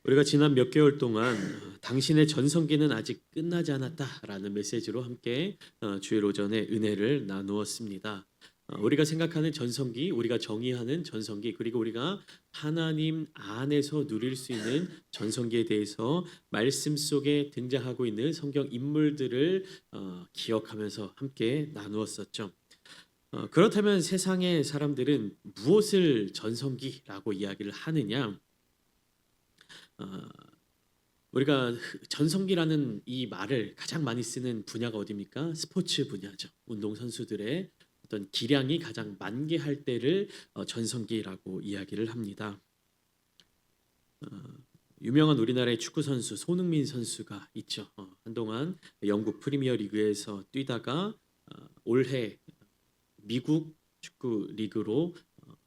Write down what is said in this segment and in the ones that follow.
우리가 지난 몇 개월 동안 당신의 전성기는 아직 끝나지 않았다라는 메시지로 함께 주일 오전에 은혜를 나누었습니다. 우리가 생각하는 전성기, 우리가 정의하는 전성기, 그리고 우리가 하나님 안에서 누릴 수 있는 전성기에 대해서 말씀 속에 등장하고 있는 성경 인물들을 기억하면서 함께 나누었었죠. 그렇다면 세상의 사람들은 무엇을 전성기라고 이야기를 하느냐? 어, 우리가 전성기라는 이 말을 가장 많이 쓰는 분야가 어디입니까? 스포츠 분야죠. 운동 선수들의 어떤 기량이 가장 만개할 때를 전성기라고 이야기를 합니다. 어, 유명한 우리나라의 축구 선수 손흥민 선수가 있죠. 한동안 영국 프리미어 리그에서 뛰다가 올해 미국 축구 리그로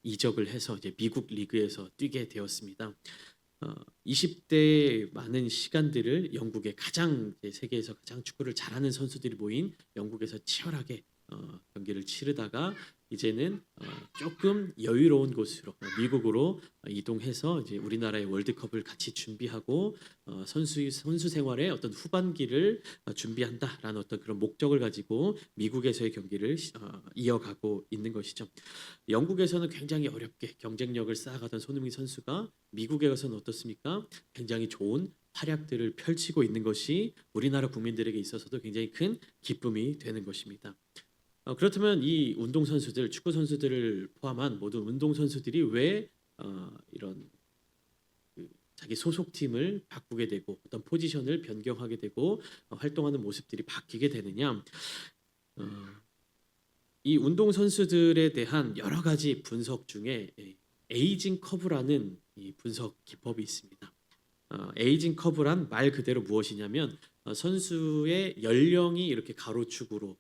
이적을 해서 이제 미국 리그에서 뛰게 되었습니다. 20대의 많은 시간들을 영국의 가장 세계에서 가장 축구를 잘하는 선수들이 모인 영국에서 치열하게 경기를 치르다가 이제는 조금 여유로운 곳으로 미국으로 이동해서 이제 우리나라의 월드컵을 같이 준비하고 선수 생활의 어떤 후반기를 준비한다라는 어떤 그런 목적을 가지고 미국에서의 경기를 이어가고 있는 것이죠. 영국에서는 굉장히 어렵게 경쟁력을 쌓아가던 손흥민 선수가 미국에 가서는 어떻습니까? 굉장히 좋은 활약들을 펼치고 있는 것이 우리나라 국민들에게 있어서도 굉장히 큰 기쁨이 되는 것입니다. 그렇다면 이 운동 선수들, 축구 선수들을 포함한 모든 운동 선수들이 왜 이런 자기 소속팀을 바꾸게 되고 어떤 포지션을 변경하게 되고 활동하는 모습들이 바뀌게 되느냐? 이 운동 선수들에 대한 여러 가지 분석 중에 에이징 커브라는 이 분석 기법이 있습니다. 에이징 커브란 말 그대로 무엇이냐면 선수의 연령이 이렇게 가로축으로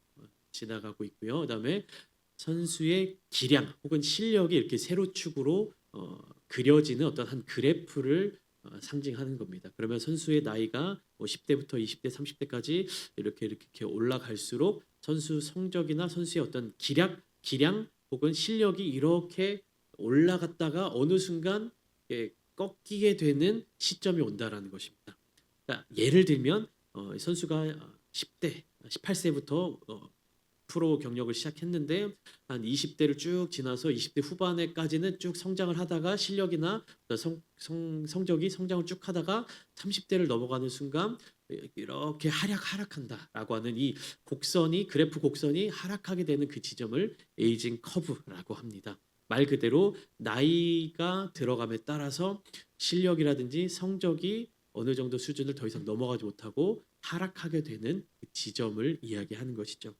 지나가고 있고요. 그다음에 선수의 기량 혹은 실력이 이렇게 세로축으로 그려지는 어떤 한 그래프를 상징하는 겁니다. 그러면 선수의 나이가 10대부터 20대, 30대까지 이렇게 올라갈수록 선수 성적이나 선수의 어떤 기량 혹은 실력이 이렇게 올라갔다가 어느 순간 꺾이게 되는 시점이 온다라는 것입니다. 그러니까 예를 들면 선수가 10대, 18세부터 프로 경력을 시작했는데 한 20대를 쭉 지나서 20대 후반에까지는 쭉 성장을 하다가 실력이나 성적이 성장을 쭉 하다가 30대를 넘어가는 순간 이렇게 하락한다라고 하는 이 곡선이 그래프 곡선이 하락하게 되는 그 지점을 에이징 커브라고 합니다. 말 그대로 나이가 들어감에 따라서 실력이라든지 성적이 어느 정도 수준을 더 이상 넘어가지 못하고 하락하게 되는 그 지점을 이야기하는 것이죠.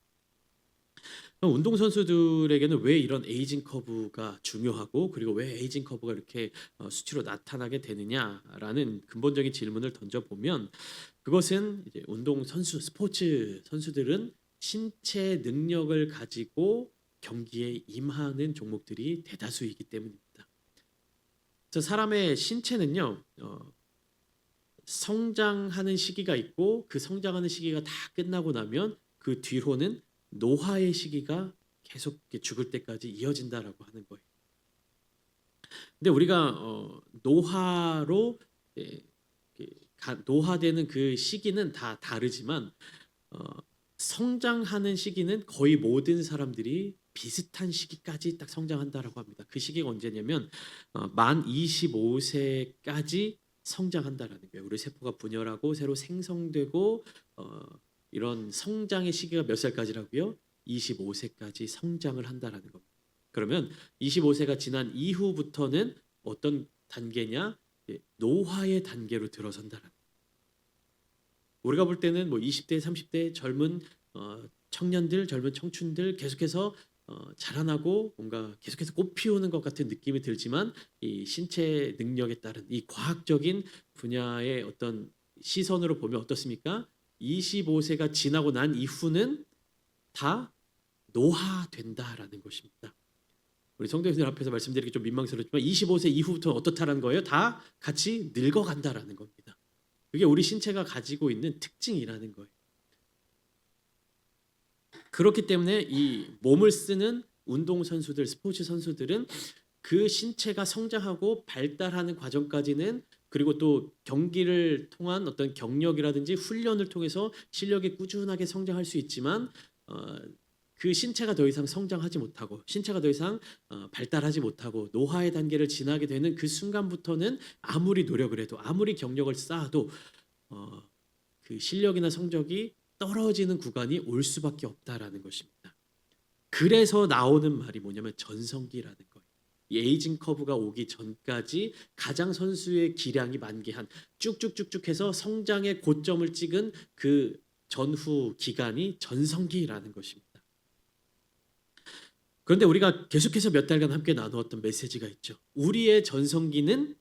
운동 선수들에게는 왜 이런 에이징 커브가 중요하고 그리고 왜 에이징 커브가 이렇게 수치로 나타나게 되느냐라는 근본적인 질문을 던져보면 그것은 이제 운동 선수, 스포츠 선수들은 신체 능력을 가지고 경기에 임하는 종목들이 대다수이기 때문입니다. 그래서 사람의 신체는요, 성장하는 시기가 있고 그 성장하는 시기가 다 끝나고 나면 그 뒤로는 노화의 시기가 계속 죽을 때까지 이어진다라고 하는 거예요. 근데 우리가 노화로 노화되는 그 시기는 다 다르지만 성장하는 시기는 거의 모든 사람들이 비슷한 시기까지 딱 성장한다라고 합니다. 그 시기가 언제냐면 만 25세까지 성장한다라는 거예요. 우리 세포가 분열하고 새로 생성되고 이런 성장의 시기가 몇 살까지라고요? 25세까지 성장을 한다라는 겁니다. 그러면 25세가 지난 이후부터는 어떤 단계냐? 노화의 단계로 들어선다라는 거예요. 우리가 볼 때는 뭐 20대, 30대 젊은 청년들, 젊은 청춘들 계속해서 자라나고 뭔가 계속해서 꽃 피우는 것 같은 느낌이 들지만 이 신체 능력에 따른 이 과학적인 분야의 어떤 시선으로 보면 어떻습니까? 25세가 지나고 난 이후는 다 노화된다라는 것입니다. 우리 성도님들 앞에서 말씀드리기 좀 민망스럽지만 25세 이후부터 어떻다라는 거예요? 다 같이 늙어간다라는 겁니다. 그게 우리 신체가 가지고 있는 특징이라는 거예요. 그렇기 때문에 이 몸을 쓰는 운동 선수들, 스포츠 선수들은 그 신체가 성장하고 발달하는 과정까지는 그리고 또 경기를 통한 어떤 경력이라든지 훈련을 통해서 실력이 꾸준하게 성장할 수 있지만 그 신체가 더 이상 성장하지 못하고 신체가 더 이상 발달하지 못하고 노화의 단계를 지나게 되는 그 순간부터는 아무리 노력을 해도 아무리 경력을 쌓아도 어, 그 실력이나 성적이 떨어지는 구간이 올 수밖에 없다라는 것입니다. 그래서 나오는 말이 뭐냐면 전성기라는 거예요. 이 에이징 커브가 오기 전까지 가장 선수의 기량이 만개한 쭉쭉쭉쭉 해서 성장의 고점을 찍은 그 전후 기간이 전성기라는 것입니다. 그런데 우리가 계속해서 몇 달간 함께 나누었던 메시지가 있죠. 우리의 전성기는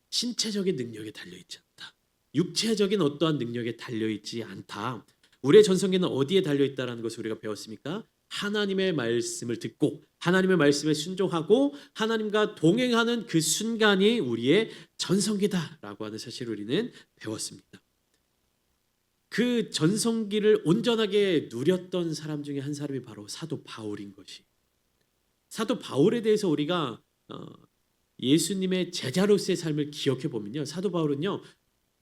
신체적인 능력에 달려있지 않다. 육체적인 어떠한 능력에 달려있지 않다. 우리의 전성기는 어디에 달려있다라는 것을 우리가 배웠습니까? 하나님의 말씀을 듣고 하나님의 말씀에 순종하고 하나님과 동행하는 그 순간이 우리의 전성기다라고 하는 사실을 우리는 배웠습니다. 그 전성기를 온전하게 누렸던 사람 중에 한 사람이 바로 사도 바울인 것이. 사도 바울에 대해서 우리가 예수님의 제자로서의 삶을 기억해 보면요. 사도 바울은요.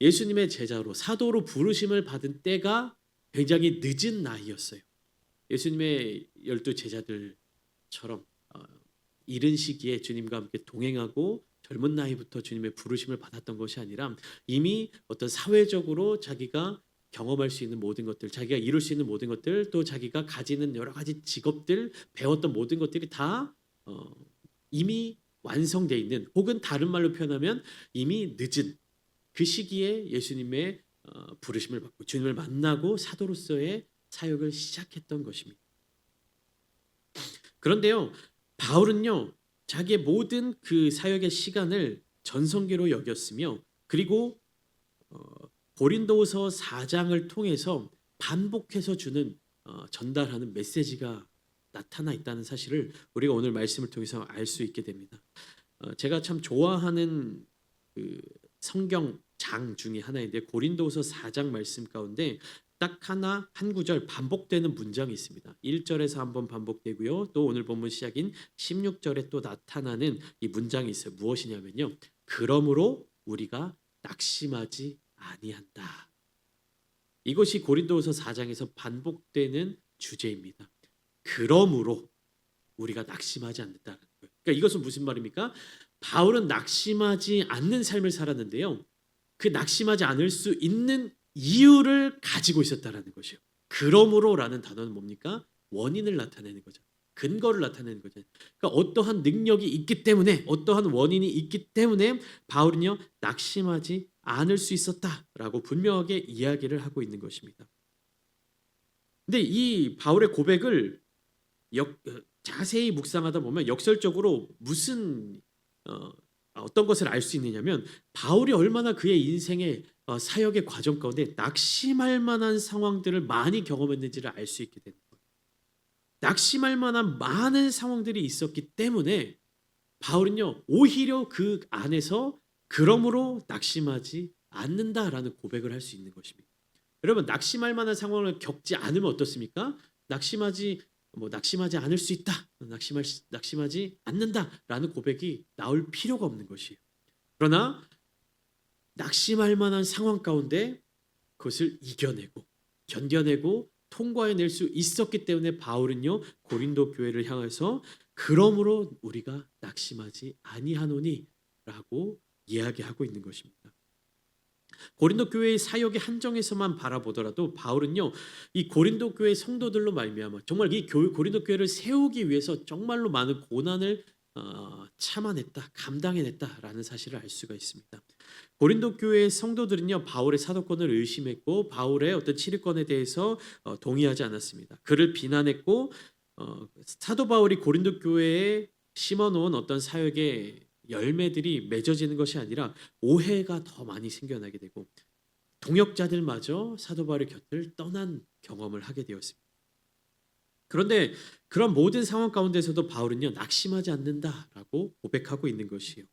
예수님의 제자로 사도로 부르심을 받은 때가 굉장히 늦은 나이였어요. 예수님의 12 제자들처럼 이른 시기에 주님과 함께 동행하고 젊은 나이부터 주님의 부르심을 받았던 것이 아니라 이미 어떤 사회적으로 자기가 경험할 수 있는 모든 것들, 자기가 이룰 수 있는 모든 것들, 또 자기가 가지는 여러 가지 직업들, 배웠던 모든 것들이 다 이미 완성되어 있는, 혹은 다른 말로 표현하면 이미 늦은 그 시기에 예수님의 부르심을 받고 주님을 만나고 사도로서의 사역을 시작했던 것입니다. 그런데요, 바울은요, 자기의 모든 그 사역의 시간을 전성기로 여겼으며, 그리고 고린도후서 4장을 통해서 반복해서 주는 전달하는 메시지가 나타나 있다는 사실을 우리가 오늘 말씀을 통해서 알 수 있게 됩니다. 제가 참 좋아하는 그 성경 장 중에 하나인데 고린도후서 4장 말씀 가운데 딱 하나 한 구절 반복되는 문장이 있습니다. 1절에서 한번 반복되고요. 또 오늘 본문 시작인 16절에 또 나타나는 이 문장이 있어요. 무엇이냐면요. 그러므로 우리가 낙심하지 아니한다. 이것이 고린도후서 4장에서 반복되는 주제입니다. 그러므로 우리가 낙심하지 않는다는 거예요. 그러니까 이것은 무슨 말입니까? 바울은 낙심하지 않는 삶을 살았는데요. 그 낙심하지 않을 수 있는 이유를 가지고 있었다라는 것이요. 그러므로라는 단어는 뭡니까? 원인을 나타내는 거죠. 근거를 나타내는 거죠. 그러니까 어떠한 능력이 있기 때문에, 어떠한 원인이 있기 때문에 바울은요 낙심하지 않을 수 있었다라고 분명하게 이야기를 하고 있는 것입니다. 근데 이 바울의 고백을 자세히 묵상하다 보면 역설적으로 무슨 어떤 것을 알 수 있느냐면 바울이 얼마나 그의 인생의 사역의 과정 가운데 낙심할 만한 상황들을 많이 경험했는지를 알 수 있게 되는 거예요. 낙심할 만한 많은 상황들이 있었기 때문에 바울은요 오히려 그 안에서 그러므로 낙심하지 않는다라는 고백을 할 수 있는 것입니다. 여러분 낙심할 만한 상황을 겪지 않으면 어떻습니까? 낙심하지 않을 수 있다. 낙심하지 않는다라는 고백이 나올 필요가 없는 것이에요. 그러나 낙심할 만한 상황 가운데 그것을 이겨내고 견뎌내고 통과해낼 수 있었기 때문에 바울은요 고린도 교회를 향해서 그러므로 우리가 낙심하지 아니하노니라고 이야기하고 있는 것입니다. 고린도 교회의 사역의 한정에서만 바라보더라도 바울은요 이 고린도 교회 성도들로 말미암아 정말 이 고린도 교회를 세우기 위해서 정말로 많은 고난을 참아냈다, 감당해냈다라는 사실을 알 수가 있습니다. 고린도 교회의 성도들은요 바울의 사도권을 의심했고 바울의 어떤 치리권에 대해서 동의하지 않았습니다. 그를 비난했고 사도 바울이 고린도 교회에 심어놓은 어떤 사역의 열매들이 맺어지는 것이 아니라 오해가 더 많이 생겨나게 되고 동역자들마저 사도 바울의 곁을 떠난 경험을 하게 되었습니다. 그런데 그런 모든 상황 가운데서도 바울은요 낙심하지 않는다라고 고백하고 있는 것이에요.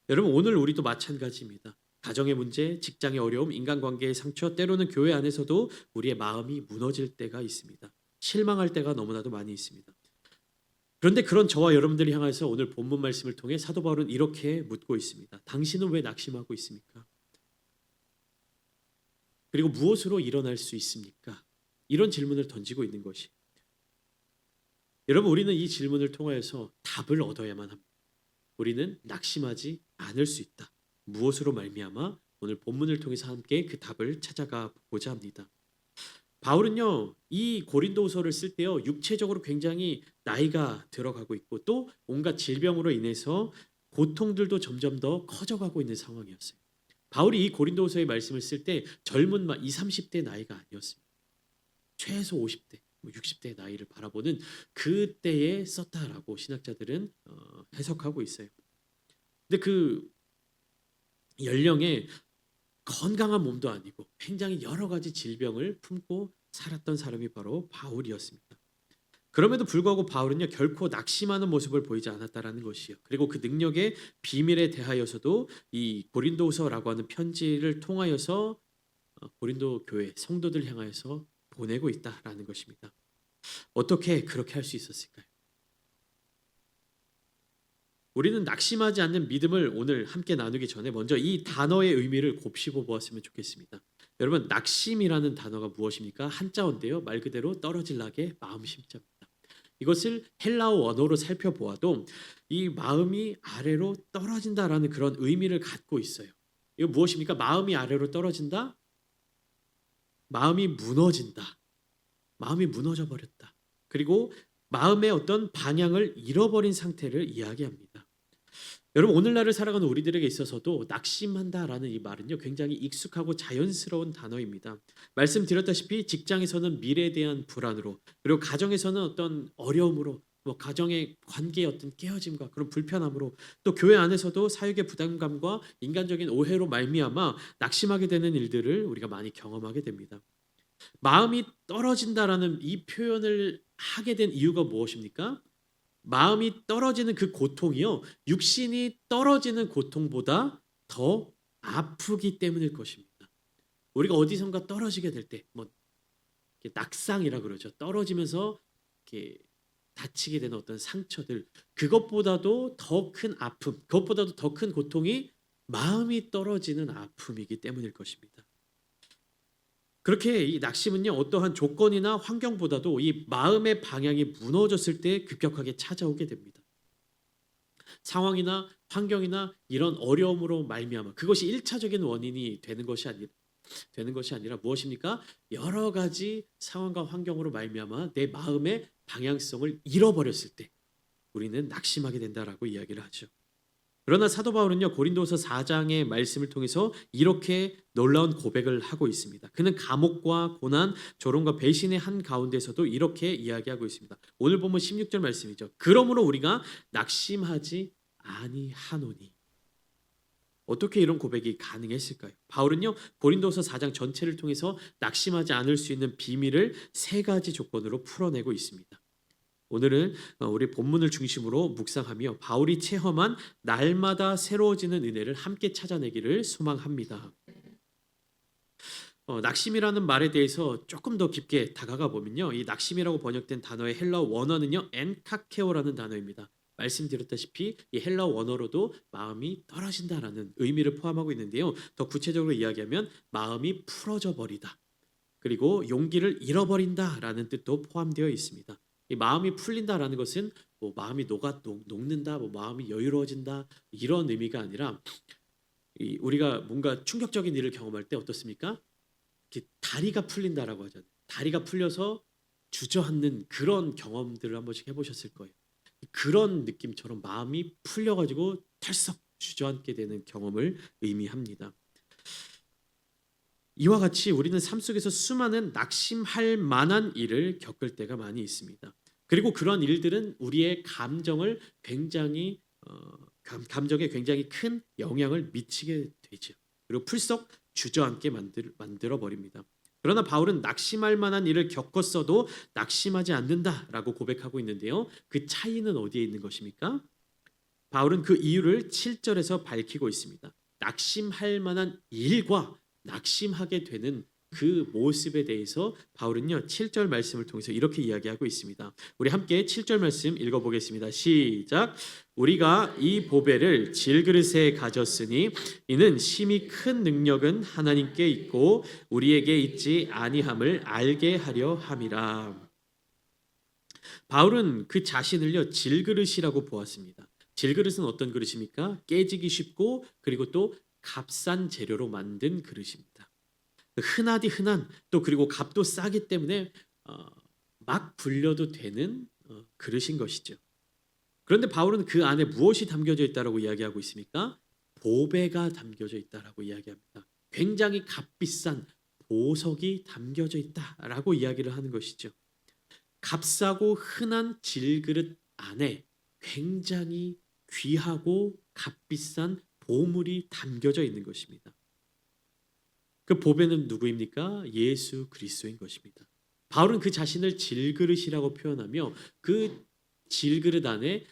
여러분 오늘 우리도 마찬가지입니다. 가정의 문제, 직장의 어려움, 인간관계의 상처, 때로는 교회 안에서도 우리의 마음이 무너질 때가 있습니다. 실망할 때가 너무나도 많이 있습니다. 그런데 그런 저와 여러분들을 향해서 오늘 본문 말씀을 통해 사도 바울은 이렇게 묻고 있습니다. 당신은 왜 낙심하고 있습니까? 그리고 무엇으로 일어날 수 있습니까? 이런 질문을 던지고 있는 것이. 여러분, 우리는 이 질문을 통하여서 답을 얻어야만 합니다. 우리는 낙심하지 않을 수 있다. 무엇으로 말미암아? 오늘 본문을 통해서 함께 그 답을 찾아가 보고자 합니다. 바울은요, 이 고린도후서를 쓸 때요, 육체적으로 굉장히 나이가 들어가고 있고 또 온갖 질병으로 인해서 고통들도 점점 더 커져가고 있는 상황이었어요. 바울이 이 고린도후서의 말씀을 쓸 때 젊은 2, 30대 나이가 아니었습니다. 최소 50대, 60대 나이를 바라보는 그때에 썼다라고 신학자들은 해석하고 있어요. 근데 그 연령에 건강한 몸도 아니고 굉장히 여러 가지 질병을 품고 살았던 사람이 바로 바울이었습니다. 그럼에도 불구하고 바울은요, 결코 낙심하는 모습을 보이지 않았다라는 것이요. 그리고 그 능력의 비밀에 대하여서도 이 고린도후서라고 하는 편지를 통하여서 고린도 교회 성도들 향하여서 보내고 있다라는 것입니다. 어떻게 그렇게 할 수 있었을까요? 우리는 낙심하지 않는 믿음을 오늘 함께 나누기 전에 먼저 이 단어의 의미를 곱씹어 보았으면 좋겠습니다. 여러분, 낙심이라는 단어가 무엇입니까? 한자어인데요, 말 그대로 떨어질락의 마음 심자입니다. 이것을 헬라어 원어로 살펴보아도 이 마음이 아래로 떨어진다라는 그런 의미를 갖고 있어요. 이거 무엇입니까? 마음이 아래로 떨어진다? 마음이 무너진다. 마음이 무너져 버렸다. 그리고 마음의 어떤 방향을 잃어버린 상태를 이야기합니다. 여러분, 오늘날을 살아가는 우리들에게 있어서도 낙심한다라는 이 말은요, 굉장히 익숙하고 자연스러운 단어입니다. 말씀드렸다시피 직장에서는 미래에 대한 불안으로, 그리고 가정에서는 어떤 어려움으로, 가정의 관계의 어떤 깨어짐과 그런 불편함으로, 또 교회 안에서도 사역의 부담감과 인간적인 오해로 말미암아 낙심하게 되는 일들을 우리가 많이 경험하게 됩니다. 마음이 떨어진다라는 이 표현을 하게 된 이유가 무엇입니까? 마음이 떨어지는 그 고통이요, 육신이 떨어지는 고통보다 더 아프기 때문일 것입니다. 우리가 어디선가 떨어지게 될 때, 낙상이라 그러죠. 떨어지면서 이렇게 다치게 되는 어떤 상처들, 그것보다도 더 큰 아픔, 그것보다도 더 큰 고통이 마음이 떨어지는 아픔이기 때문일 것입니다. 그렇게 이 낙심은요, 어떠한 조건이나 환경보다도 이 마음의 방향이 무너졌을 때 급격하게 찾아오게 됩니다. 상황이나 환경이나 이런 어려움으로 말미암아 그것이 1차적인 원인이 되는 것이 아니라 무엇입니까? 여러 가지 상황과 환경으로 말미암아 내 마음의 방향성을 잃어버렸을 때 우리는 낙심하게 된다라고 이야기를 하죠. 그러나 사도 바울은요, 고린도서 4장의 말씀을 통해서 이렇게 놀라운 고백을 하고 있습니다. 그는 감옥과 고난, 조롱과 배신의 한 가운데서도 이렇게 이야기하고 있습니다. 오늘 보면 16절 말씀이죠. 그러므로 우리가 낙심하지 아니하노니. 어떻게 이런 고백이 가능했을까요? 바울은요, 고린도서 4장 전체를 통해서 낙심하지 않을 수 있는 비밀을 3가지 조건으로 풀어내고 있습니다. 오늘은 우리 본문을 중심으로 묵상하며 바울이 체험한 날마다 새로워지는 은혜를 함께 찾아내기를 소망합니다. 낙심이라는 말에 대해서 조금 더 깊게 다가가 보면요, 이 낙심이라고 번역된 단어의 헬라어 원어는요, 엔카케오라는 단어입니다. 말씀드렸다시피 이 헬라어 원어로도 마음이 떨어진다라는 의미를 포함하고 있는데요, 더 구체적으로 이야기하면 마음이 풀어져 버리다, 그리고 용기를 잃어버린다라는 뜻도 포함되어 있습니다. 이 마음이 풀린다라는 것은 마음이 녹는다, 마음이 여유로워진다, 이런 의미가 아니라 우리가 뭔가 충격적인 일을 경험할 때 어떻습니까? 다리가 풀린다라고 하잖아요. 다리가 풀려서 주저앉는 그런 경험들을 한 번씩 해보셨을 거예요. 그런 느낌처럼 마음이 풀려가지고 털썩 주저앉게 되는 경험을 의미합니다. 이와 같이 우리는 삶 속에서 수많은 낙심할 만한 일을 겪을 때가 많이 있습니다. 그리고 그런 일들은 우리의 감정을 굉장히 감정에 굉장히 큰 영향을 미치게 되죠. 그리고 풀썩 주저앉게 만들어 버립니다. 그러나 바울은 낙심할 만한 일을 겪었어도 낙심하지 않는다라고 고백하고 있는데요, 그 차이는 어디에 있는 것입니까? 바울은 그 이유를 7절에서 밝히고 있습니다. 낙심할 만한 일과 낙심하게 되는 그 모습에 대해서 바울은요 7절 말씀을 통해서 이렇게 이야기하고 있습니다. 우리 함께 7절 말씀 읽어보겠습니다. 시작. 우리가 이 보배를 질그릇에 가졌으니 이는 심히 큰 능력은 하나님께 있고 우리에게 있지 아니함을 알게 하려 함이라. 바울은 그 자신을요 질그릇이라고 보았습니다. 질그릇은 어떤 그릇입니까? 깨지기 쉽고 그리고 또 값싼 재료로 만든 그릇입니다. 흔하디 흔한 또 그리고 값도 싸기 때문에 막 굴려도 되는 그릇인 것이죠. 그런데 바울은 그 안에 무엇이 담겨져 있다라고 이야기하고 있습니까? 보배가 담겨져 있다라고 이야기합니다. 굉장히 값비싼 보석이 담겨져 있다라고 이야기를 하는 것이죠. 값싸고 흔한 질그릇 안에 굉장히 귀하고 값비싼 보물이 담겨져 있는 것입니다. 그 보배는 누구입니까? 예수 그리스도인 것입니다. 바울은 그 자신을 질그릇이라고 표현하며 그 질그릇 안에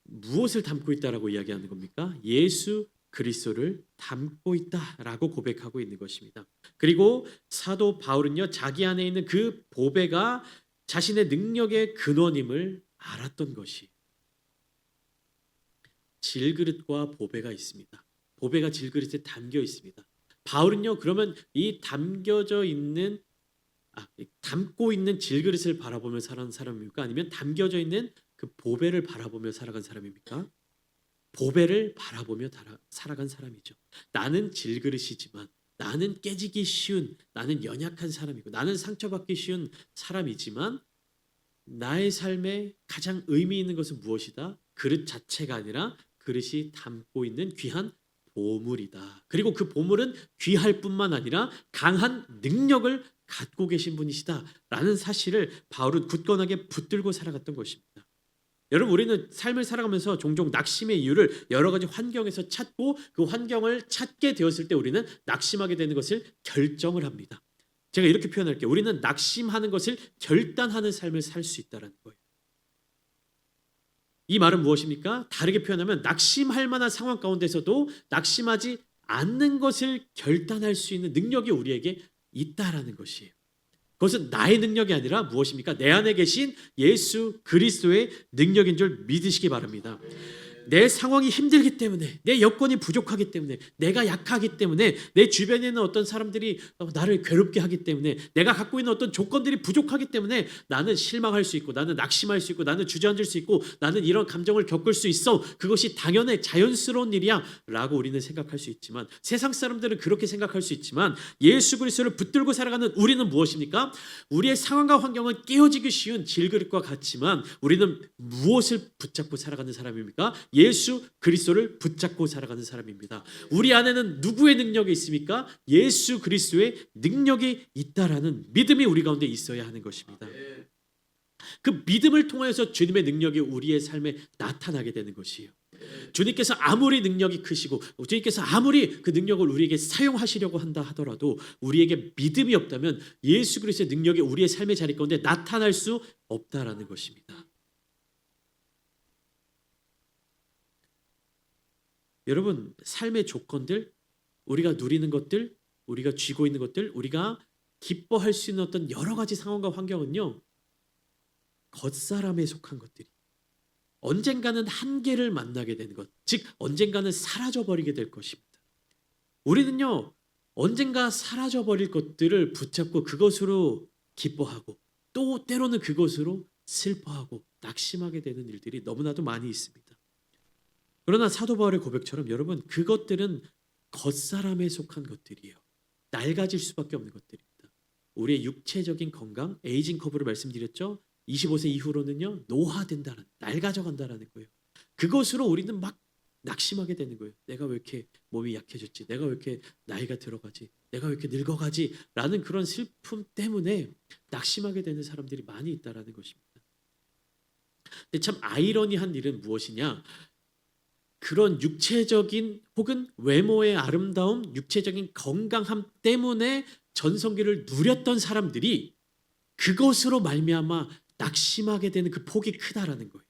무엇을 담고 있다라고 이야기하는 겁니까? 예수 그리스도를 담고 있다라고 고백하고 있는 것입니다. 그리고 사도 바울은요 자기 안에 있는 그 보배가 자신의 능력의 근원임을 알았던 것이 질그릇과 보배가 있습니다. 보배가 질그릇에 담겨 있습니다. 바울은요 그러면 이 담겨져 있는 담고 있는 질그릇을 바라보며 살아가는 사람입니까? 아니면 담겨져 있는 그 보배를 바라보며 살아간 사람입니까? 보배를 바라보며 살아간 사람이죠. 나는 질그릇이지만 나는 깨지기 쉬운 나는 연약한 사람이고 나는 상처받기 쉬운 사람이지만 나의 삶에 가장 의미 있는 것은 무엇이다? 그릇 자체가 아니라 그릇이 담고 있는 귀한 보물이다. 그리고 그 보물은 귀할 뿐만 아니라 강한 능력을 갖고 계신 분이시다라는 사실을 바울은 굳건하게 붙들고 살아갔던 것입니다. 여러분 우리는 삶을 살아가면서 종종 낙심의 이유를 여러 가지 환경에서 찾고 그 환경을 찾게 되었을 때 우리는 낙심하게 되는 것을 결정을 합니다. 제가 이렇게 표현할게요. 우리는 낙심하는 것을 결단하는 삶을 살 수 있다는 거예요. 이 말은 무엇입니까? 다르게 표현하면 낙심할 만한 상황 가운데서도 낙심하지 않는 것을 결단할 수 있는 능력이 우리에게 있다라는 것이에요. 그것은 나의 능력이 아니라 무엇입니까? 내 안에 계신 예수 그리스도의 능력인 줄 믿으시기 바랍니다. 내 상황이 힘들기 때문에 내 여건이 부족하기 때문에 내가 약하기 때문에 내 주변에 있는 어떤 사람들이 나를 괴롭게 하기 때문에 내가 갖고 있는 어떤 조건들이 부족하기 때문에 나는 실망할 수 있고 나는 낙심할 수 있고 나는 주저앉을 수 있고 나는 이런 감정을 겪을 수 있어. 그것이 당연해 자연스러운 일이야 라고 우리는 생각할 수 있지만 세상 사람들은 그렇게 생각할 수 있지만 예수 그리스도를 붙들고 살아가는 우리는 무엇입니까? 우리의 상황과 환경은 깨어지기 쉬운 질그릇과 같지만 우리는 무엇을 붙잡고 살아가는 사람입니까? 예수 그리스도를 붙잡고 살아가는 사람입니다. 우리 안에는 누구의 능력이 있습니까? 예수 그리스도의 능력이 있다라는 믿음이 우리 가운데 있어야 하는 것입니다. 그 믿음을 통해서 주님의 능력이 우리의 삶에 나타나게 되는 것이에요. 주님께서 아무리 능력이 크시고 주님께서 아무리 그 능력을 우리에게 사용하시려고 한다 하더라도 우리에게 믿음이 없다면 예수 그리스도의 능력이 우리의 삶의 자리 가운데 나타날 수 없다라는 것입니다. 여러분 삶의 조건들, 우리가 누리는 것들, 우리가 쥐고 있는 것들, 우리가 기뻐할 수 있는 어떤 여러 가지 상황과 환경은요 겉사람에 속한 것들이 언젠가는 한계를 만나게 되는 것, 즉 언젠가는 사라져버리게 될 것입니다. 우리는요 언젠가 사라져버릴 것들을 붙잡고 그것으로 기뻐하고 또 때로는 그것으로 슬퍼하고 낙심하게 되는 일들이 너무나도 많이 있습니다. 그러나 사도 바울의 고백처럼 여러분 그것들은 겉사람에 속한 것들이에요. 낡아질 수밖에 없는 것들입니다. 우리의 육체적인 건강, 에이징 커브를 말씀드렸죠. 25세 이후로는요 노화된다는, 낡아져 간다라는 거예요. 그것으로 우리는 막 낙심하게 되는 거예요. 내가 왜 이렇게 몸이 약해졌지? 내가 왜 이렇게 나이가 들어가지? 내가 왜 이렇게 늙어가지? 라는 그런 슬픔 때문에 낙심하게 되는 사람들이 많이 있다라는 것입니다. 근데 참 아이러니한 일은 무엇이냐? 그런 육체적인 혹은 외모의 아름다움, 육체적인 건강함 때문에 전성기를 누렸던 사람들이 그것으로 말미암아 낙심하게 되는 그 폭이 크다라는 거예요.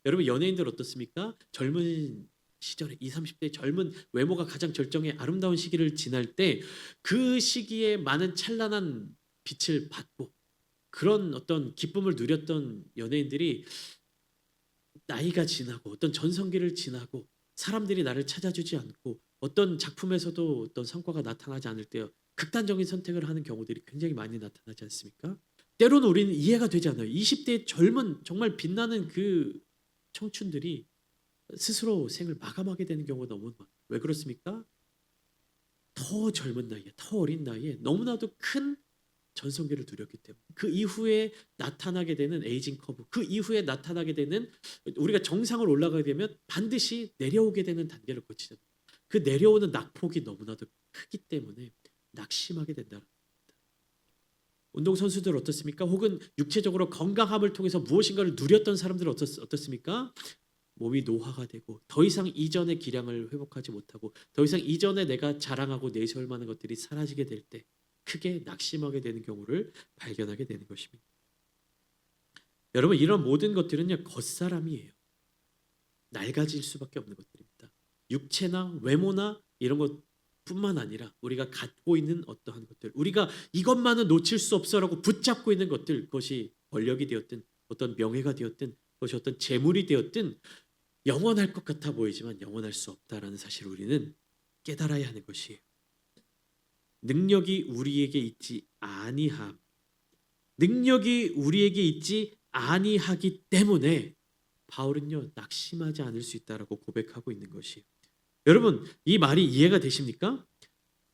여러분 연예인들 어떻습니까? 젊은 시절에 20, 30대 젊은 외모가 가장 절정의 아름다운 시기를 지날 때 그 시기에 많은 찬란한 빛을 받고 그런 어떤 기쁨을 누렸던 연예인들이 나이가 지나고 어떤 전성기를 지나고 사람들이 나를 찾아주지 않고 어떤 작품에서도 어떤 성과가 나타나지 않을 때 극단적인 선택을 하는 경우들이 굉장히 많이 나타나지 않습니까? 때로는 우리는 이해가 되지 않아요. 20대의 젊은 정말 빛나는 그 청춘들이 스스로 생을 마감하게 되는 경우가 너무 많아요. 왜 그렇습니까? 더 젊은 나이에, 더 어린 나이에 너무나도 큰 전성기를 누렸기 때문에 그 이후에 나타나게 되는 에이징 커브, 그 이후에 나타나게 되는 우리가 정상을 올라가게 되면 반드시 내려오게 되는 단계를 거치잖아요. 그 내려오는 낙폭이 너무나도 크기 때문에 낙심하게 된다. 운동선수들 어떻습니까? 혹은 육체적으로 건강함을 통해서 무엇인가를 누렸던 사람들은 어떻습니까? 몸이 노화가 되고 더 이상 이전의 기량을 회복하지 못하고 더 이상 이전에 내가 자랑하고 내세울 만한 것들이 사라지게 될 때 크게 낙심하게 되는 경우를 발견하게 되는 것입니다. 여러분, 이런 모든 것들은요 겉사람이에요. 낡아질 수밖에 없는 것들입니다. 육체나 외모나 이런 것뿐만 아니라 우리가 갖고 있는 어떠한 것들, 우리가 이것만은 놓칠 수 없어라고 붙잡고 있는 것들, 그것이 권력이 되었든 어떤 명예가 되었든 그것이 어떤 재물이 되었든 영원할 것 같아 보이지만 영원할 수 없다라는 사실을 우리는 깨달아야 하는 것이에요. 능력이 우리에게 있지 아니함. 능력이 우리에게 있지 아니하기 때문에 바울은요 낙심하지 않을 수 있다라고 고백하고 있는 것이에요. 여러분, 이 말이 이해가 되십니까?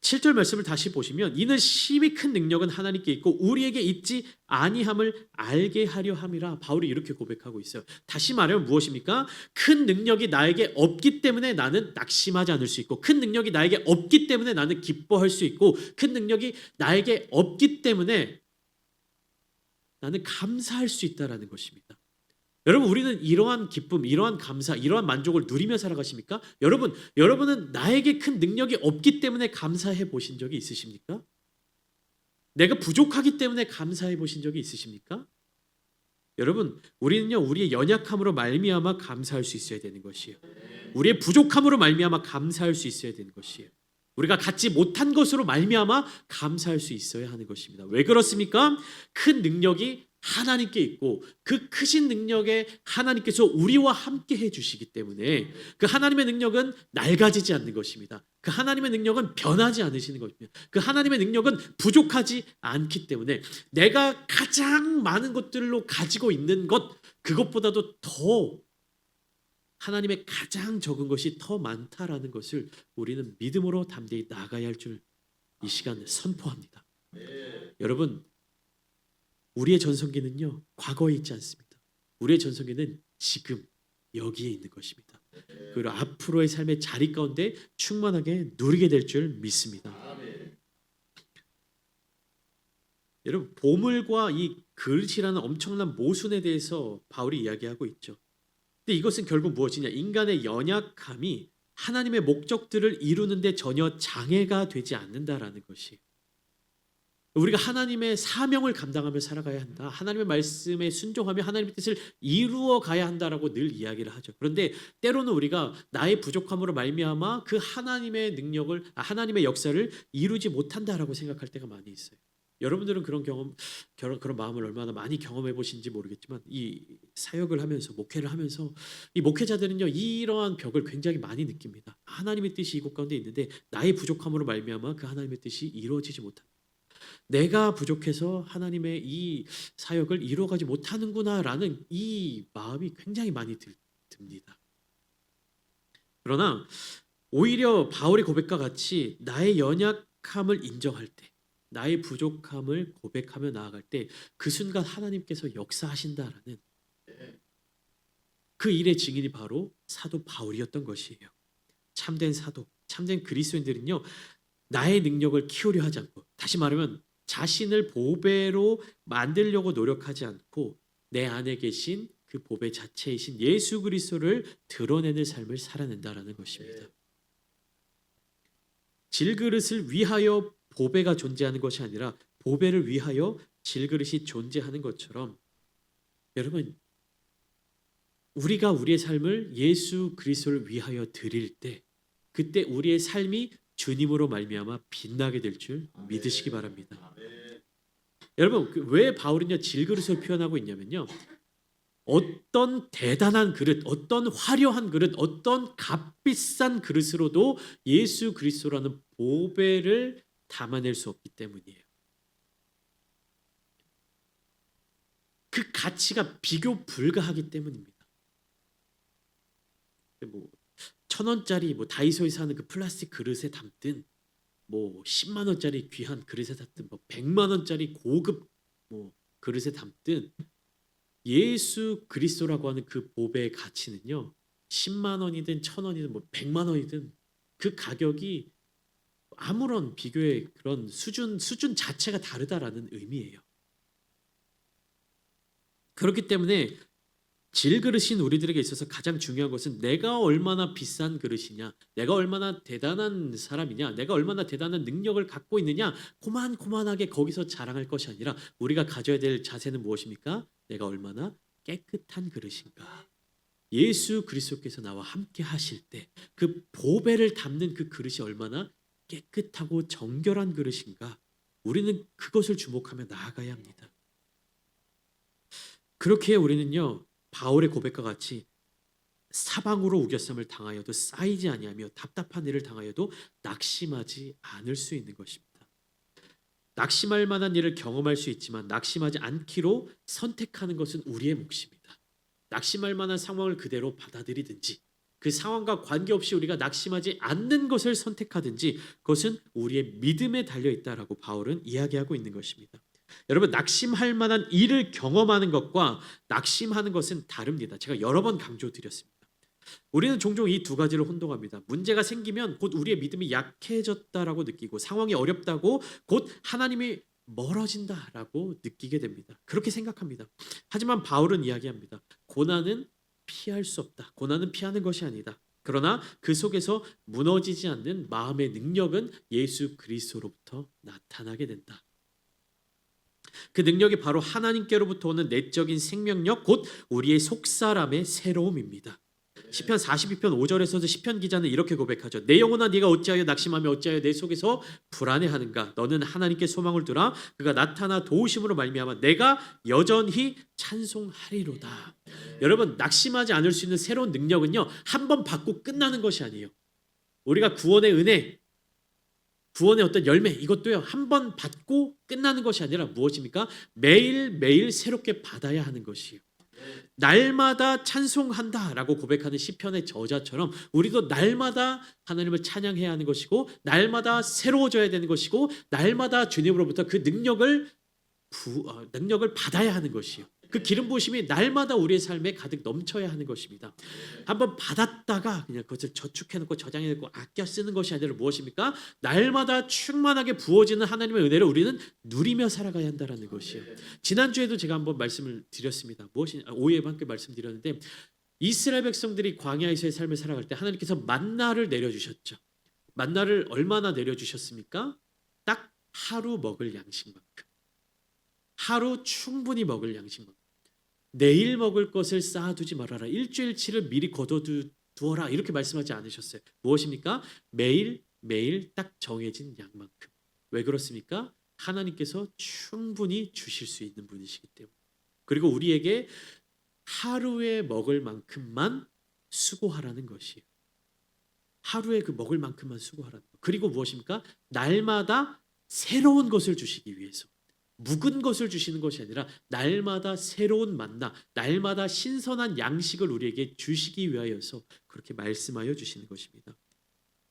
7절 말씀을 다시 보시면 이는 심히 큰 능력은 하나님께 있고 우리에게 있지 아니함을 알게 하려 함이라 바울이 이렇게 고백하고 있어요. 다시 말하면 무엇입니까? 큰 능력이 나에게 없기 때문에 나는 낙심하지 않을 수 있고 큰 능력이 나에게 없기 때문에 나는 기뻐할 수 있고 큰 능력이 나에게 없기 때문에 나는 감사할 수 있다라는 것입니다. 여러분, 우리는 이러한 기쁨, 이러한 감사, 이러한 만족을 누리며 살아가십니까? 여러분은 나에게 큰 능력이 없기 때문에 감사해 보신 적이 있으십니까? 내가 부족하기 때문에 감사해 보신 적이 있으십니까? 여러분, 우리는요 우리의 연약함으로 말미암아 감사할 수 있어야 되는 것이에요. 우리의 부족함으로 말미암아 감사할 수 있어야 되는 것이에요. 우리가 갖지 못한 것으로 말미암아 감사할 수 있어야 하는 것입니다. 왜 그렇습니까? 큰 능력이 하나님께 있고 그 크신 능력에 하나님께서 우리와 함께 해주시기 때문에 그 하나님의 능력은 낡아지지 않는 것입니다. 그 하나님의 능력은 변하지 않으시는 것입니다. 그 하나님의 능력은 부족하지 않기 때문에 내가 가장 많은 것들로 가지고 있는 것 그것보다도 더 하나님의 가장 적은 것이 더 많다라는 것을 우리는 믿음으로 담대히 나아가야 할 줄 이 시간에 선포합니다. 여러분, 우리의 전성기는요 과거에 있지 않습니다. 우리의 전성기는 지금 여기에 있는 것입니다. 그리고 앞으로의 삶의 자리 가운데 충만하게 누리게 될 줄 믿습니다. 여러분, 보물과 이 그릇이라는 엄청난 모순에 대해서 바울이 이야기하고 있죠. 근데 이것은 결국 무엇이냐? 인간의 연약함이 하나님의 목적들을 이루는데 전혀 장애가 되지 않는다라는 것이. 우리가 하나님의 사명을 감당하며 살아가야 한다. 하나님의 말씀에 순종하며 하나님의 뜻을 이루어 가야 한다라고 늘 이야기를 하죠. 그런데 때로는 우리가 나의 부족함으로 말미암아 그 하나님의 능력을, 하나님의 역사를 이루지 못한다라고 생각할 때가 많이 있어요. 여러분들은 그런 마음을 얼마나 많이 경험해 보신지 모르겠지만 이 사역을 하면서 목회를 하면서 이 목회자들은요 이러한 벽을 굉장히 많이 느낍니다. 하나님의 뜻이 이곳 가운데 있는데 나의 부족함으로 말미암아 그 하나님의 뜻이 이루어지지 못한다. 내가 부족해서 하나님의 이 사역을 이루어가지 못하는구나라는 이 마음이 굉장히 많이 듭니다. 그러나 오히려 바울의 고백과 같이 나의 연약함을 인정할 때 나의 부족함을 고백하며 나아갈 때 그 순간 하나님께서 역사하신다라는 그 일의 증인이 바로 사도 바울이었던 것이에요. 참된 사도, 참된 그리스도인들은요 나의 능력을 키우려 하지 않고 다시 말하면 자신을 보배로 만들려고 노력하지 않고 내 안에 계신 그 보배 자체이신 예수 그리스도를 드러내는 삶을 살아낸다라는 것입니다. 질그릇을 위하여 보배가 존재하는 것이 아니라 보배를 위하여 질그릇이 존재하는 것처럼 여러분 우리가 우리의 삶을 예수 그리스도를 위하여 드릴 때 그때 우리의 삶이 주님으로 말미암아 빛나게 될 줄 믿으시기 바랍니다. 여러분 왜 바울은요 질그릇을 표현하고 있냐면요. 어떤 대단한 그릇, 어떤 화려한 그릇, 어떤 값비싼 그릇으로도 예수 그리스도라는 보배를 담아낼 수 없기 때문이에요. 그 가치가 비교 불가하기 때문입니다. 뭐 1,000원짜리 뭐 다이소에서 하는 그 플라스틱 그릇에 담든 뭐 10만 원짜리 귀한 그릇에 담든 뭐 100만 원짜리 고급 뭐 그릇에 담든 예수 그리스도라고 하는 그 보배의 가치는요. 10만 원이든 1,000원이든 뭐 100만 원이든 그 가격이 아무런 비교의 그런 수준 자체가 다르다라는 의미예요. 그렇기 때문에 질그릇인 우리들에게 있어서 가장 중요한 것은 내가 얼마나 비싼 그릇이냐, 내가 얼마나 대단한 사람이냐, 내가 얼마나 대단한 능력을 갖고 있느냐, 고만고만하게 거기서 자랑할 것이 아니라 우리가 가져야 될 자세는 무엇입니까? 내가 얼마나 깨끗한 그릇인가. 예수 그리스도께서 나와 함께 하실 때 그 보배를 담는 그 그릇이 얼마나 깨끗하고 정결한 그릇인가. 우리는 그것을 주목하며 나아가야 합니다. 그렇게 우리는요. 바울의 고백과 같이 사방으로 우겨쌈을 당하여도 쌓이지 아니하며 답답한 일을 당하여도 낙심하지 않을 수 있는 것입니다. 낙심할 만한 일을 경험할 수 있지만 낙심하지 않기로 선택하는 것은 우리의 몫입니다. 낙심할 만한 상황을 그대로 받아들이든지 그 상황과 관계없이 우리가 낙심하지 않는 것을 선택하든지 그것은 우리의 믿음에 달려 있다라고 바울은 이야기하고 있는 것입니다. 여러분 낙심할 만한 일을 경험하는 것과 낙심하는 것은 다릅니다. 제가 여러 번 강조드렸습니다. 우리는 종종 이 두 가지를 혼동합니다. 문제가 생기면 곧 우리의 믿음이 약해졌다라고 느끼고 상황이 어렵다고 곧 하나님이 멀어진다라고 느끼게 됩니다. 그렇게 생각합니다. 하지만 바울은 이야기합니다. 고난은 피할 수 없다. 고난은 피하는 것이 아니다. 그러나 그 속에서 무너지지 않는 마음의 능력은 예수 그리스도로부터 나타나게 된다. 그 능력이 바로 하나님께로부터 오는 내적인 생명력 곧 우리의 속사람의 새로움입니다. 시편 42편 5절에서도 시편 기자는 이렇게 고백하죠. 내 영혼아 네가 어찌하여 낙심하며 어찌하여 내 속에서 불안해하는가. 너는 하나님께 소망을 두라. 그가 나타나 도우심으로 말미암아 내가 여전히 찬송하리로다. 여러분 낙심하지 않을 수 있는 새로운 능력은요. 한 번 받고 끝나는 것이 아니에요. 우리가 구원의 은혜 구원의 어떤 열매 이것도요. 한 번 받고 끝나는 것이 아니라 무엇입니까? 매일매일 새롭게 받아야 하는 것이에요. 날마다 찬송한다라고 고백하는 시편의 저자처럼 우리도 날마다 하나님을 찬양해야 하는 것이고 날마다 새로워져야 되는 것이고 날마다 주님으로부터 그 능력을 받아야 하는 것이에요. 그 기름 부으심이 날마다 우리의 삶에 가득 넘쳐야 하는 것입니다. 한번 받았다가 그냥 그것을 저축해놓고 저장해놓고 아껴 쓰는 것이 아니라 무엇입니까? 날마다 충만하게 부어지는 하나님의 은혜를 우리는 누리며 살아가야 한다는 것이에요. 지난주에도 제가 한번 말씀을 드렸습니다. 무엇이냐? 오후에 함께 말씀드렸는데 이스라엘 백성들이 광야에서의 삶을 살아갈 때 하나님께서 만나를 내려주셨죠. 만나를 얼마나 내려주셨습니까? 딱 하루 먹을 양식만큼. 하루 충분히 먹을 양식만큼. 내일 먹을 것을 쌓아두지 말아라. 일주일치를 미리 거둬두어라. 이렇게 말씀하지 않으셨어요. 무엇입니까? 매일 딱 정해진 양만큼. 왜 그렇습니까? 하나님께서 충분히 주실 수 있는 분이시기 때문에. 그리고 우리에게 하루에 먹을 만큼만 수고하라는 것이에요. 하루에 그 먹을 만큼만 수고하라는 것. 그리고 무엇입니까? 날마다 새로운 것을 주시기 위해서. 묵은 것을 주시는 것이 아니라 날마다 새로운 만나, 날마다 신선한 양식을 우리에게 주시기 위하여서 그렇게 말씀하여 주시는 것입니다.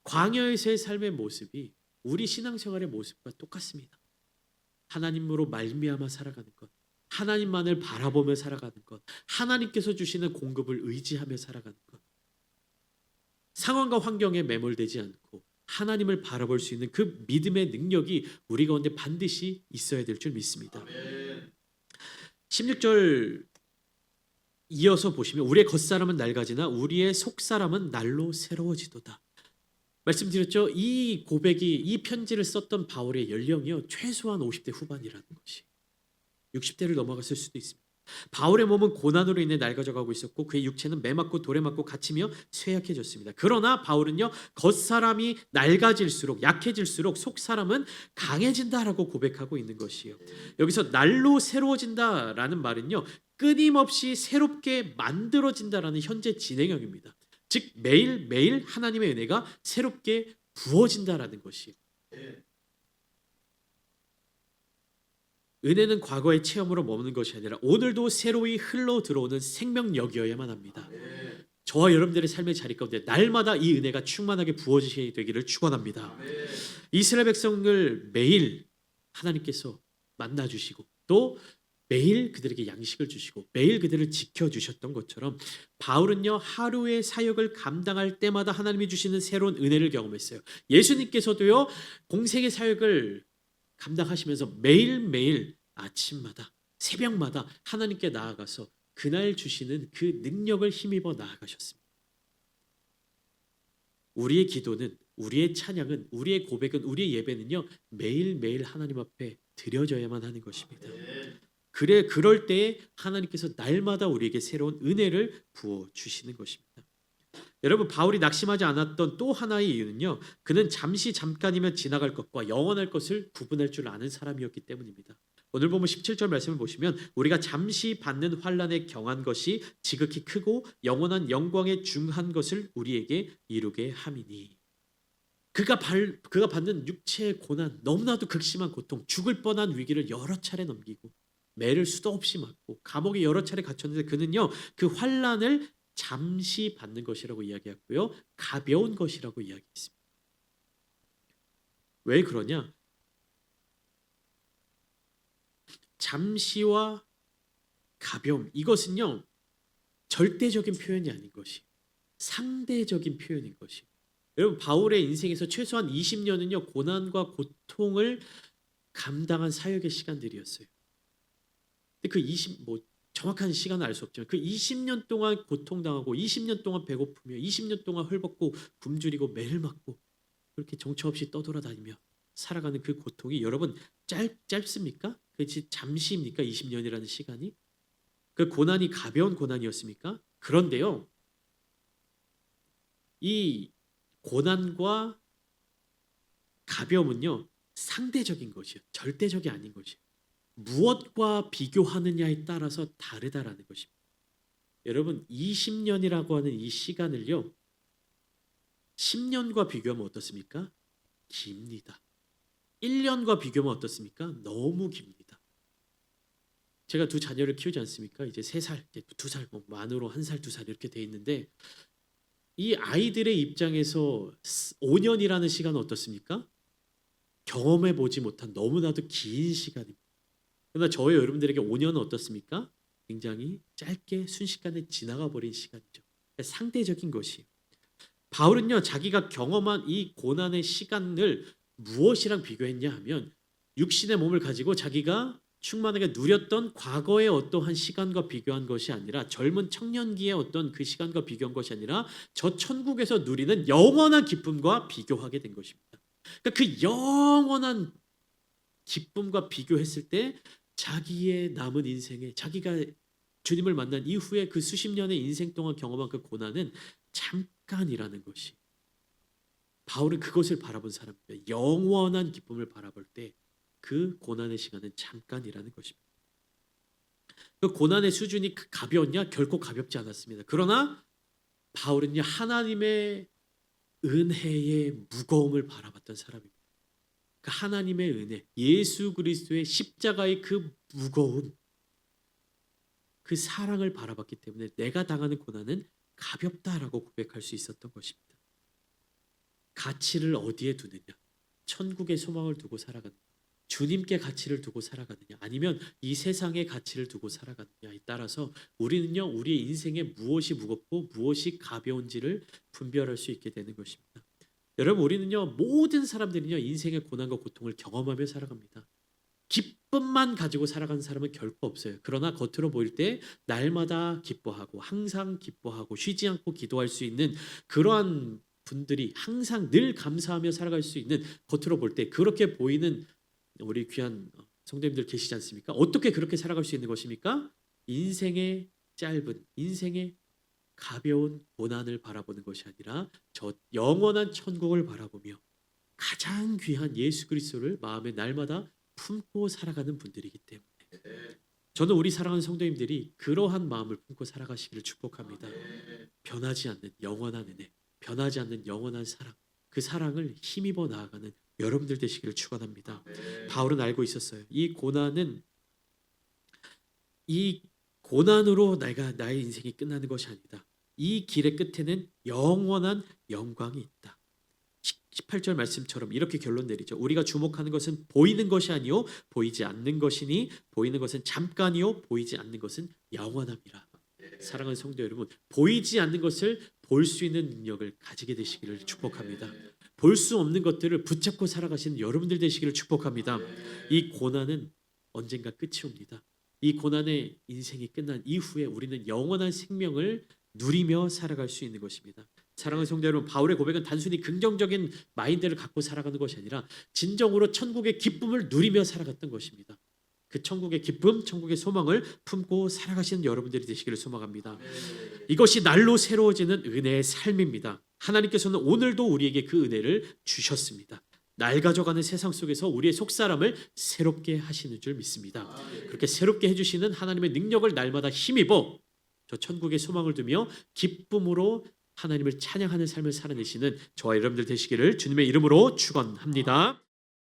광야에서의 삶의 모습이 우리 신앙생활의 모습과 똑같습니다. 하나님으로 말미암아 살아가는 것, 하나님만을 바라보며 살아가는 것, 하나님께서 주시는 공급을 의지하며 살아가는 것, 상황과 환경에 매몰되지 않고 하나님을 바라볼 수 있는 그 믿음의 능력이 우리 가운데 반드시 있어야 될 줄 믿습니다. 16절 이어서 보시면 우리의 겉사람은 낡아지나 우리의 속사람은 날로 새로워지도다. 말씀드렸죠. 이 고백이 이 편지를 썼던 바울의 연령이요 최소한 50대 후반이라는 것이 60대를 넘어갔을 수도 있습니다. 바울의 몸은 고난으로 인해 낡아져가고 있었고 그의 육체는 매 맞고 돌에 맞고 갇히며 쇠약해졌습니다. 그러나 바울은요, 겉사람이 낡아질수록 약해질수록 속사람은 강해진다라고 고백하고 있는 것이에요. 여기서 날로 새로워진다라는 말은요, 끊임없이 새롭게 만들어진다라는 현재 진행형입니다. 즉 매일매일 하나님의 은혜가 새롭게 부어진다라는 것이에요. 은혜는 과거의 체험으로 머무는 것이 아니라 오늘도 새로이 흘러 들어오는 생명력이어야만 합니다. 저와 여러분들의 삶의 자리 가운데 날마다 이 은혜가 충만하게 부어지게 되기를 축원합니다. 이스라엘 백성을 매일 하나님께서 만나 주시고 또 매일 그들에게 양식을 주시고 매일 그들을 지켜주셨던 것처럼 바울은요, 하루의 사역을 감당할 때마다 하나님이 주시는 새로운 은혜를 경험했어요. 예수님께서도요, 공생의 사역을 감당하시면서 매일매일 아침마다 새벽마다 하나님께 나아가서 그날 주시는 그 능력을 힘입어 나아가셨습니다. 우리의 기도는, 우리의 찬양은, 우리의 고백은, 우리의 예배는요, 매일매일 하나님 앞에 드려져야만 하는 것입니다. 그럴 때에 하나님께서 날마다 우리에게 새로운 은혜를 부어 주시는 것입니다. 여러분, 바울이 낙심하지 않았던 또 하나의 이유는요, 그는 잠시 잠깐이면 지나갈 것과 영원할 것을 구분할 줄 아는 사람이었기 때문입니다. 오늘 보면 17절 말씀을 보시면 우리가 잠시 받는 환난에 경한 것이 지극히 크고 영원한 영광에 중한 것을 우리에게 이루게 함이니. 그가 받는 육체의 고난, 너무나도 극심한 고통, 죽을 뻔한 위기를 여러 차례 넘기고 매를 수도 없이 맞고 감옥에 여러 차례 갇혔는데 그는요, 그 환난을 잠시 받는 것이라고 이야기했고요, 가벼운 것이라고 이야기했습니다. 왜 그러냐? 잠시와 가벼움, 이것은요, 절대적인 표현이 아닌 것이 상대적인 표현인 것이. 여러분, 바울의 인생에서 최소한 20년은요 고난과 고통을 감당한 사역의 시간들이었어요. 근데 그 정확한 시간은 알 수 없지만 그 20년 동안 고통당하고 20년 동안 배고프며 20년 동안 헐벗고 굶주리고 매를 맞고 그렇게 정처 없이 떠돌아다니며 살아가는 그 고통이 여러분 짧습니까? 그렇지 잠시입니까? 20년이라는 시간이? 그 고난이 가벼운 고난이었습니까? 그런데요, 이 고난과 가벼움은요 상대적인 것이에요. 절대적이 아닌 것이에요. 무엇과 비교하느냐에 따라서 다르다라는 것입니다. 여러분, 20년이라고 하는 이 시간을요 10년과 비교하면 어떻습니까? 깁니다. 1년과 비교하면 어떻습니까? 너무 깁니다. 제가 두 자녀를 키우지 않습니까? 이제 3살, 이제 2살, 만으로 1살, 2살 이렇게 돼 있는데 이 아이들의 입장에서 5년이라는 시간은 어떻습니까? 경험해 보지 못한 너무나도 긴 시간입니다. 그러나 저와 여러분들에게 5년은 어떻습니까? 굉장히 짧게 순식간에 지나가 버린 시간이죠. 상대적인 것이에요. 바울은요, 자기가 경험한 이 고난의 시간을 무엇이랑 비교했냐 하면 육신의 몸을 가지고 자기가 충만하게 누렸던 과거의 어떠한 시간과 비교한 것이 아니라 젊은 청년기의 어떤 그 시간과 비교한 것이 아니라 저 천국에서 누리는 영원한 기쁨과 비교하게 된 것입니다. 그러니까 그 영원한 기쁨과 비교했을 때 자기의 남은 인생에 자기가 주님을 만난 이후에 그 수십 년의 인생 동안 경험한 그 고난은 잠깐이라는 것이, 바울은 그것을 바라본 사람입니다. 영원한 기쁨을 바라볼 때 그 고난의 시간은 잠깐이라는 것입니다. 그 고난의 수준이 가벼웠냐? 결코 가볍지 않았습니다. 그러나 바울은요 하나님의 은혜의 무거움을 바라봤던 사람입니다. 그 하나님의 은혜, 예수 그리스도의 십자가의 그 무거움, 그 사랑을 바라봤기 때문에 내가 당하는 고난은 가볍다라고 고백할 수 있었던 것입니다. 가치를 어디에 두느냐? 천국의 소망을 두고 살아가느냐? 주님께 가치를 두고 살아가느냐? 아니면 이 세상의 가치를 두고 살아가느냐에 따라서 우리는요 우리의 인생에 무엇이 무겁고 무엇이 가벼운지를 분별할 수 있게 되는 것입니다. 여러분, 우리는요 모든 사람들은요 인생의 고난과 고통을 경험하며 살아갑니다. 기쁨만 가지고 살아가는 사람은 결코 없어요. 그러나 겉으로 보일 때 날마다 기뻐하고 항상 기뻐하고 쉬지 않고 기도할 수 있는 그러한 분들이 항상 늘 감사하며 살아갈 수 있는, 겉으로 볼 때 그렇게 보이는 우리 귀한 성도님들 계시지 않습니까? 어떻게 그렇게 살아갈 수 있는 것입니까? 인생의 짧은, 인생의 가벼운 고난을 바라보는 것이 아니라 저 영원한 천국을 바라보며 가장 귀한 예수 그리스도를 마음에 날마다 품고 살아가는 분들이기 때문에 저는 우리 사랑하는 성도님들이 그러한 마음을 품고 살아가시기를 축복합니다. 변하지 않는 영원한 은혜, 변하지 않는 영원한 사랑, 그 사랑을 힘입어 나아가는 여러분들 되시기를 축원합니다. 바울은 알고 있었어요. 이 고난으로 나의 인생이 끝나는 것이 아니다. 이 길의 끝에는 영원한 영광이 있다. 18절 말씀처럼 이렇게 결론 내리죠. 우리가 주목하는 것은 보이는 것이 아니요 보이지 않는 것이니 보이는 것은 잠깐이요 보이지 않는 것은 영원함이라. 사랑하는 성도 여러분, 보이지 않는 것을 볼 수 있는 능력을 가지게 되시기를 축복합니다. 볼 수 없는 것들을 붙잡고 살아가시는 여러분들 되시기를 축복합니다. 이 고난은 언젠가 끝이 옵니다. 이 고난의 인생이 끝난 이후에 우리는 영원한 생명을 누리며 살아갈 수 있는 것입니다. 사랑하는 성도 여러분, 바울의 고백은 단순히 긍정적인 마인드를 갖고 살아가는 것이 아니라 진정으로 천국의 기쁨을 누리며 살아갔던 것입니다. 그 천국의 기쁨, 천국의 소망을 품고 살아가시는 여러분들이 되시기를 소망합니다. 이것이 날로 새로워지는 은혜의 삶입니다. 하나님께서는 오늘도 우리에게 그 은혜를 주셨습니다. 낡아져가는 세상 속에서 우리의 속사람을 새롭게 하시는 줄 믿습니다. 그렇게 새롭게 해주시는 하나님의 능력을 날마다 힘입어 저 천국의 소망을 두며 기쁨으로 하나님을 찬양하는 삶을 살아내시는 저와 여러분들 되시기를 주님의 이름으로 축원합니다.